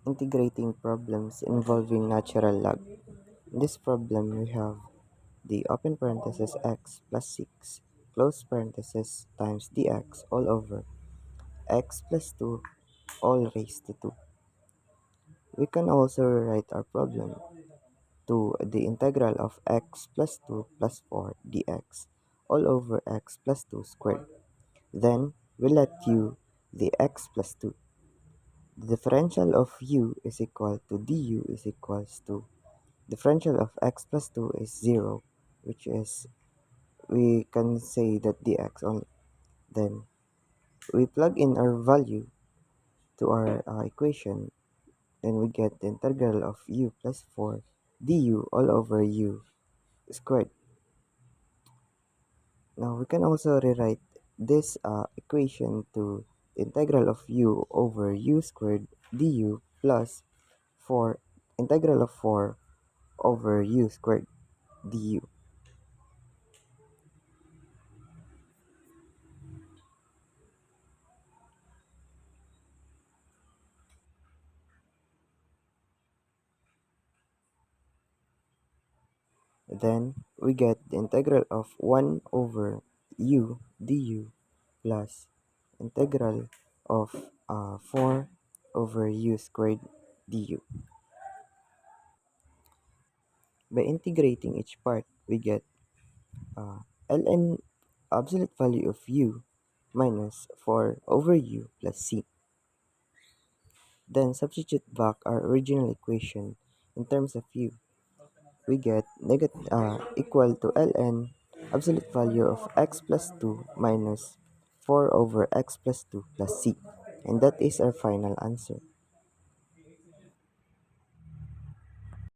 integrating problems involving natural log. In this problem, we have the open parenthesis x plus 6 close parenthesis times dx all over x plus 2 all raised to 2. We can also rewrite our problem to the integral of x plus 2 plus 4 dx all over x plus 2 squared. Then we let u the x plus 2. The differential of u is equal to du is equals to differential of x plus 2 is 0, which is we can say that dx only. Then we plug in our value to our equation, then we get the integral of u plus 4 du all over u squared. Now we can also rewrite this equation to the integral of u over u squared du plus 4 integral of 4 over u squared du. Then we get the integral of 1 over u du plus integral of 4 over u squared du. By integrating each part, we get ln absolute value of u minus 4 over u plus c. Then substitute back our original equation in terms of u. We get equal to ln absolute value of x plus 2 minus 4 over x plus 2 plus c. And that is our final answer.